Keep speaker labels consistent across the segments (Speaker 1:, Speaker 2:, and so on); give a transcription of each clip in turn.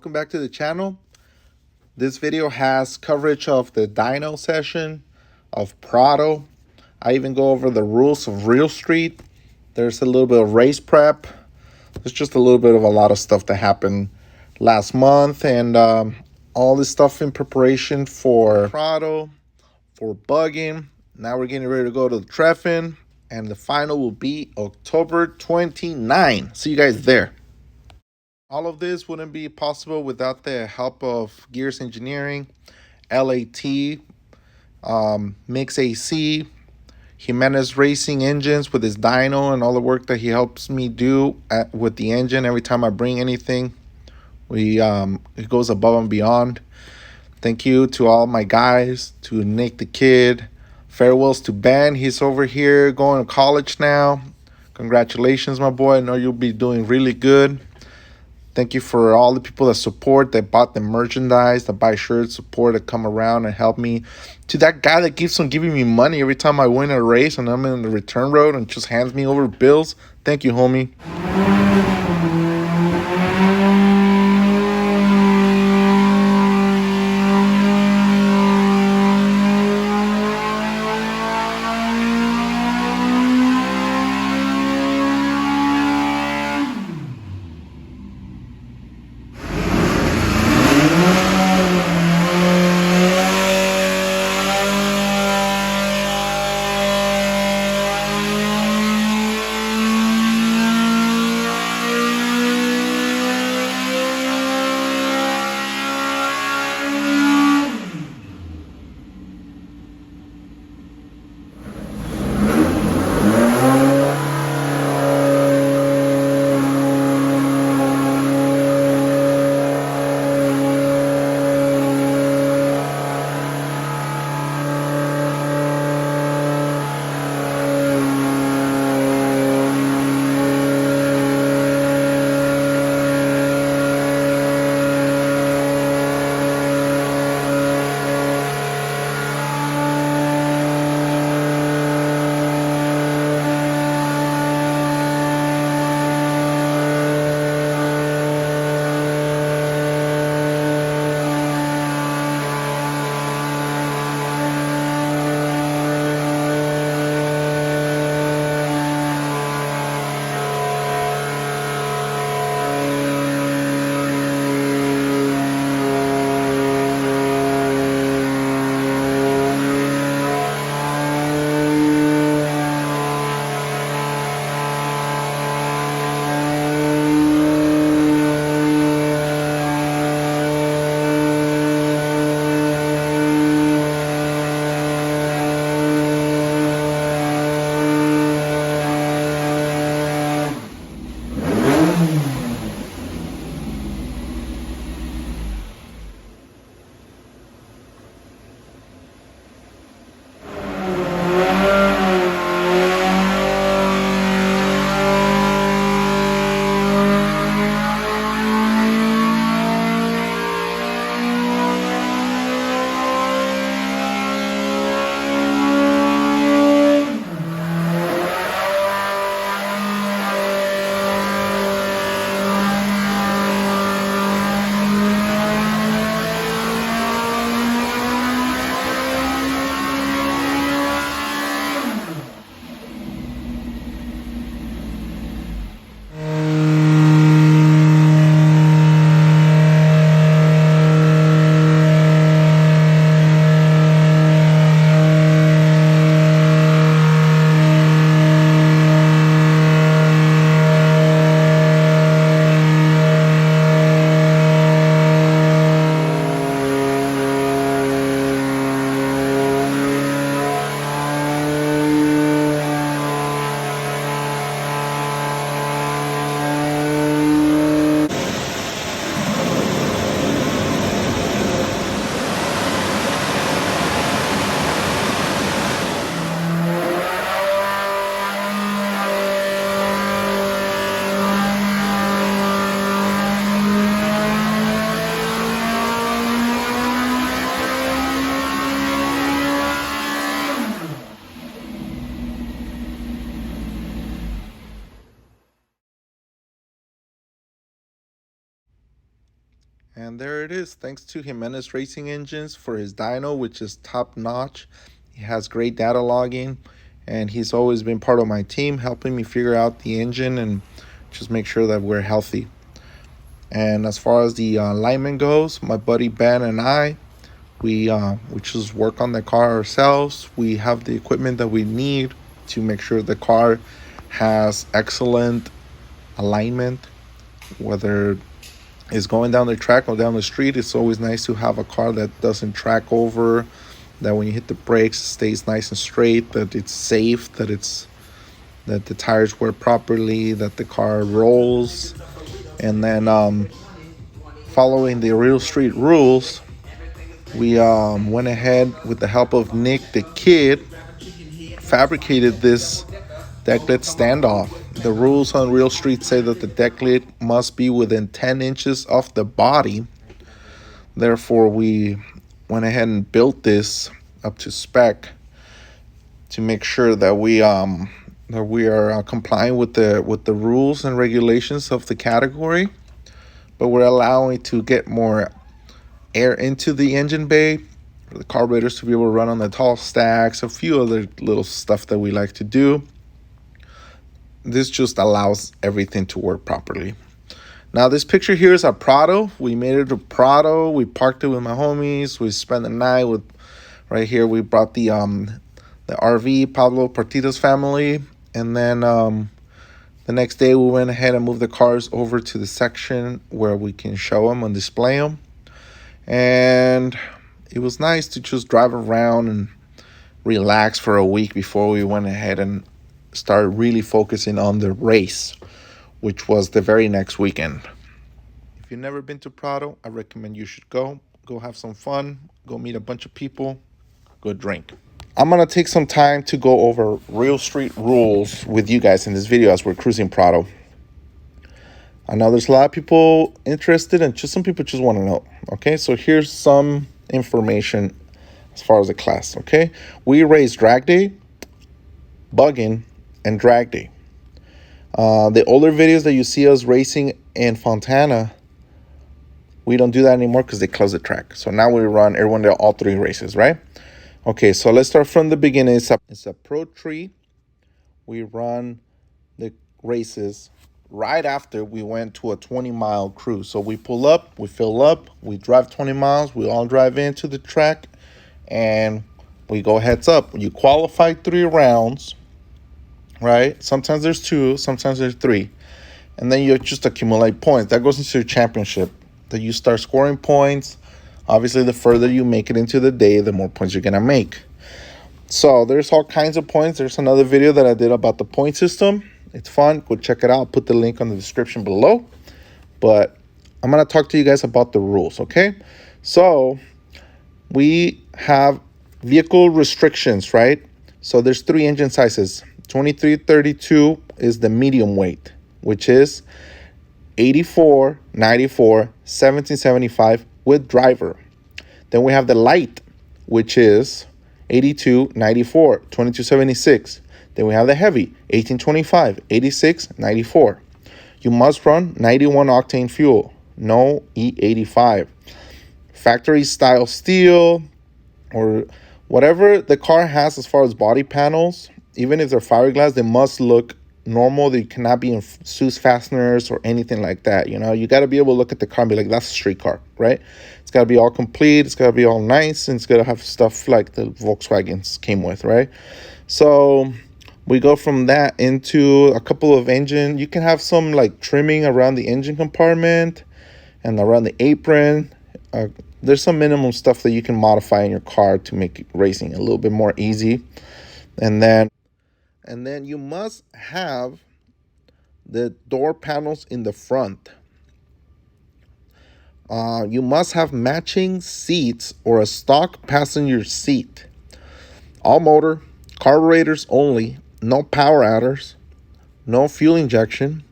Speaker 1: Welcome back to the channel. This video has coverage of the dyno session of Prado. I even go over the rules of Real Street. There's a little bit of race prep. There's just a little bit of a lot of stuff that happened last month, and all this stuff in preparation for Prado, for bugging. Now we're getting ready to go to the Treffin, and the final will be October 29. See you guys there. All of this wouldn't be possible without the help of Gears Engineering, LAT, Mix AC, Jimenez Racing Engines with his dyno and all the work that he helps me do with the engine. Every time I bring anything, it goes above and beyond. Thank you to all my guys, to Nick the Kid. Farewells to Ben. He's over here going to college now. Congratulations, my boy. I know you'll be doing really good. Thank you for all the people that support, that bought the merchandise, that buy shirts, support, that come around and help me. To that guy that keeps on giving me money every time I win a race and I'm in the return road and just hands me over bills. Thank you, homie. And there it is. Thanks to Jimenez Racing Engines for his dyno, which is top notch. He has great data logging, and he's always been part of my team, helping me figure out the engine and just make sure that we're healthy. And as far as the alignment goes, my buddy Ben and I, we just work on the car ourselves. We have the equipment that we need to make sure the car has excellent alignment, whether it's going down the track or down the street. It's always nice to have a car that doesn't track over, that when you hit the brakes it stays nice and straight, that it's safe, that the tires wear properly, that the car rolls. And then following the real street rules, we went ahead with the help of Nick the Kid, fabricated this deck lid standoff. The rules on real street say that the deck lid must be within 10 inches of the body. Therefore, we went ahead and built this up to spec to make sure that we are complying with the rules and regulations of the category, but we're allowing to get more air into the engine bay for the carburetors to be able to run on the tall stacks, a few other little stuff that we like to do. This just allows everything to work properly. Now, this picture here is a Prado. We made it a Prado. We parked it with my homies. We spent the night with, right here, we brought the RV, Pablo Partida's family. And then the next day we went ahead and moved the cars over to the section where we can show them and display them. And it was nice to just drive around and relax for a week before we went ahead and started really focusing on the race, which was the very next weekend. If you've never been to Prado, I recommend you should go. Go have some fun. Go meet a bunch of people. Go drink. I'm going to take some time to go over real street rules with you guys in this video as we're cruising Prado. I know there's a lot of people interested and just some people just want to know. Okay, so here's some information as far as the class. Okay, we race drag day, bug-in, and drag day. The older videos that you see us racing in Fontana, we don't do that anymore because they closed the track. So now we run everyone there, all three races, right? Okay, so let's start from the beginning. It's a pro tree. We run the races right after we went to a 20-mile cruise. So we pull up, we fill up, we drive 20 miles, we all drive into the track, and we go heads up. You qualify 3 rounds, right? Sometimes there's 2, sometimes there's 3. And then you just accumulate points. That goes into your championship. That you start scoring points. Obviously, the further you make it into the day, the more points you're going to make. So there's all kinds of points. There's another video that I did about the point system. It's fun. Go check it out. I'll put the link on the description below. But I'm going to talk to you guys about the rules, okay? So we have vehicle restrictions, right? So there's 3 engine sizes. 2332 is the medium weight, which is 84, 94, 1775 with driver. Then we have the light, which is 82, 94, 2276. Then we have the heavy, 1825, 86, 94. You must run 91 octane fuel, no E85. Factory style steel or whatever the car has as far as body panels, even if they're fiberglass, they must look normal. They cannot be in Seuss fasteners or anything like that. You know, you got to be able to look at the car and be like, that's a street car, right? It's got to be all complete. It's got to be all nice. And it's got to have stuff like the Volkswagens came with, right? So we go from that into a couple of engine. You can have some like trimming around the engine compartment and around the apron. There's some minimum stuff that you can modify in your car to make racing a little bit more easy. And then you must have the door panels in the front. You must have matching seats or a stock passenger seat. All motor, carburetors only, no power adders, no fuel injection,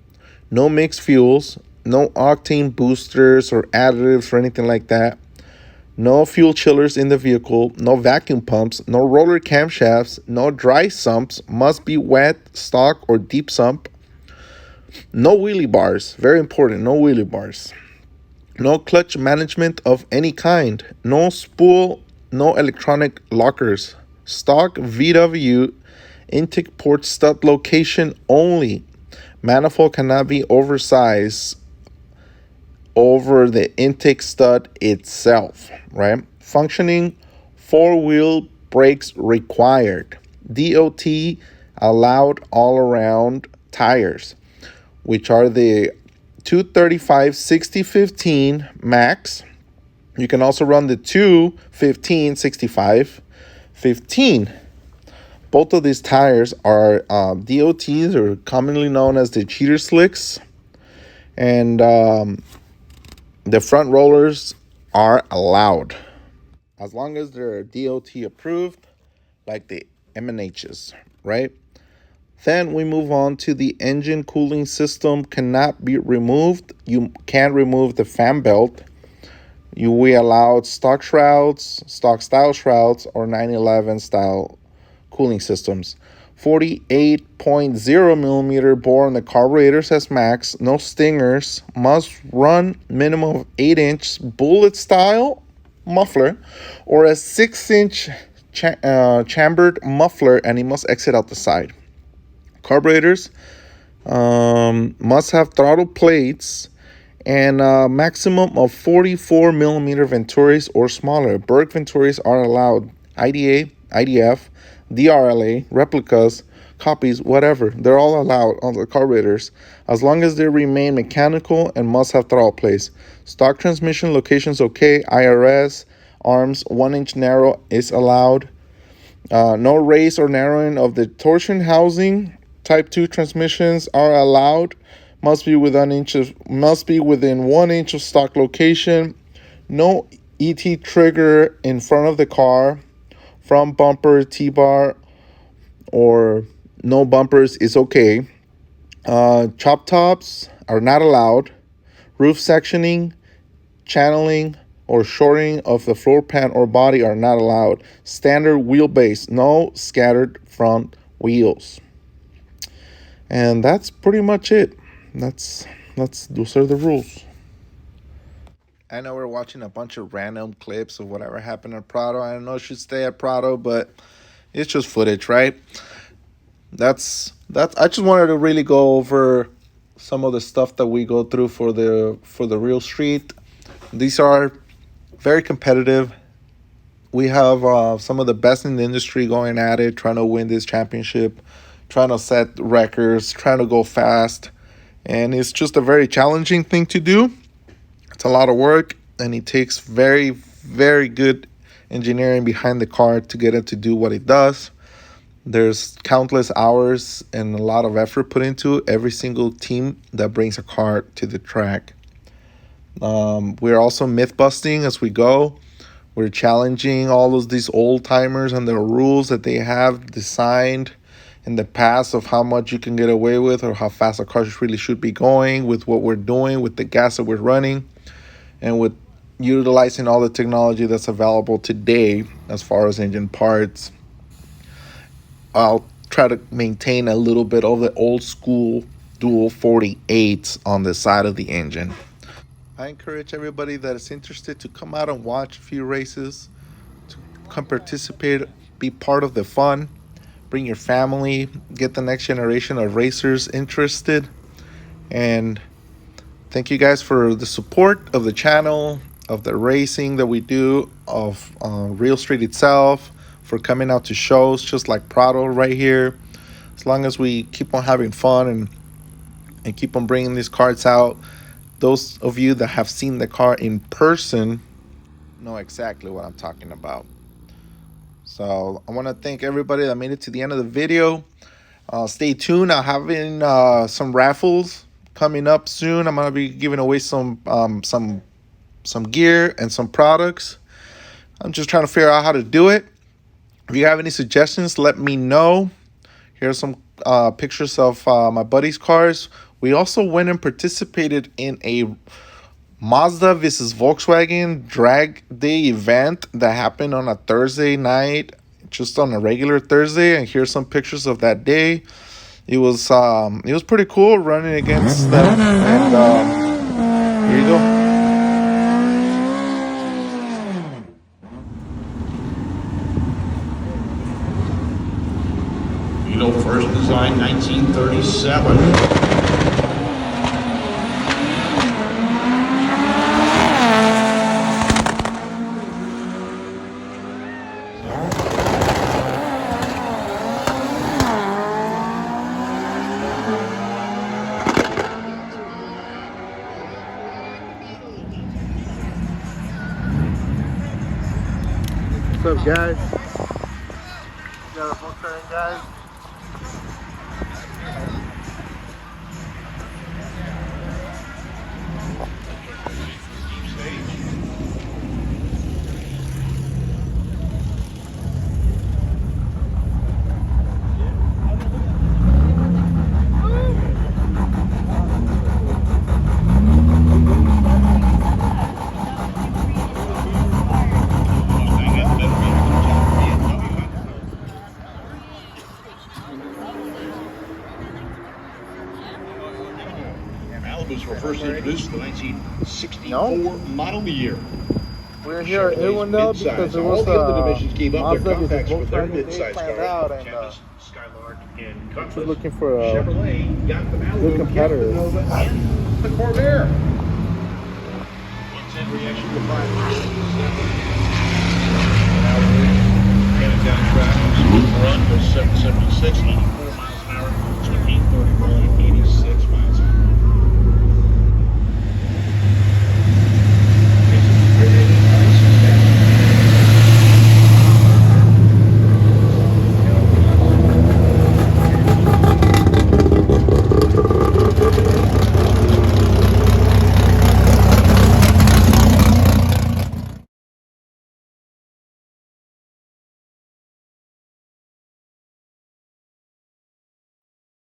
Speaker 1: no mixed fuels, no octane boosters or additives or anything like that. No fuel chillers in the vehicle, no vacuum pumps, no roller camshafts, no dry sumps, must be wet, stock, or deep sump. No wheelie bars, very important, no wheelie bars. No clutch management of any kind. No spool, no electronic lockers. Stock VW intake port stud location only. Manifold cannot be oversized over the intake stud itself, right? Functioning four-wheel brakes required. DOT allowed all-around tires, which are the 235 6015 max. You can also run the 215 65 15. Both of these tires are DOTs, or commonly known as the cheater slicks, and the front rollers are allowed as long as they're DOT approved, like the M&Hs, right? Then we move on to the engine cooling system cannot be removed. You can remove the fan belt. We allowed stock shrouds, stock style shrouds, or 911 style cooling systems. 48.0 millimeter bore on the carburetor says max. No stingers. Must run minimum of 8-inch bullet style muffler or a 6-inch chambered muffler, and it must exit out the side. Carburetors must have throttle plates and a maximum of 44 millimeter Venturis or smaller. Berg Venturis are allowed. IDA, IDF, DRLA, replicas, copies, whatever. They're all allowed on the carburetors as long as they remain mechanical and must have throttle plates. Stock transmission locations okay. IRS, arms 1-inch narrow is allowed. No raise or narrowing of the torsion housing. Type 2 transmissions are allowed. Must be within 1 inch of stock location. No ET trigger in front of the car. Front bumper, T-bar, or no bumpers is okay. Chop tops are not allowed. Roof sectioning, channeling, or shortening of the floor pan or body are not allowed. Standard wheelbase, no scattered front wheels. And that's pretty much it. Those are the rules. I know we're watching a bunch of random clips of whatever happened at Prado. I don't know if you should stay at Prado, but it's just footage, right? That's. I just wanted to really go over some of the stuff that we go through for the real street. These are very competitive. We have some of the best in the industry going at it, trying to win this championship, trying to set records, trying to go fast. And it's just a very challenging thing to do. It's a lot of work, and it takes very, very good engineering behind the car to get it to do what it does. There's countless hours and a lot of effort put into every single team that brings a car to the track. We're also myth busting as we go. We're challenging all of these old timers and the rules that they have designed in the past of how much you can get away with or how fast a car really should be going with what we're doing, with the gas that we're running, and with utilizing all the technology that's available today as far as engine parts. I'll try to maintain a little bit of the old school dual 48s on the side of the engine. I encourage everybody that is interested to come out and watch a few races, to come participate, be part of the fun, bring your family, get the next generation of racers interested. And thank you guys for the support of the channel, of the racing that we do, of Real Street itself, for coming out to shows just like Prado right here. As long as we keep on having fun and keep on bringing these cars out, those of you that have seen the car in person know exactly what I'm talking about. So I want to thank everybody that made it to the end of the video. Stay tuned. I'm having some raffles coming up soon. I'm gonna be giving away some gear and some products. I'm just trying to figure out how to do it. If you have any suggestions, let me know. Here's some pictures of my buddy's cars. We also went and participated in a Mazda versus Volkswagen drag day event that happened on a Thursday night, just on a regular Thursday. And here's some pictures of that day. It was pretty cool running against them. And here you go.
Speaker 2: design 1937.
Speaker 1: What's up, guys? Got a full turn, guys.
Speaker 2: Malibus were first introduced in the 1964 model year.
Speaker 1: We're here at Irwindale because there was Mazda with the Volkswagen they planned out, and we're looking for a good competitor.
Speaker 2: The Corvair. 110 reaction to 5. Now, down track, run was 776.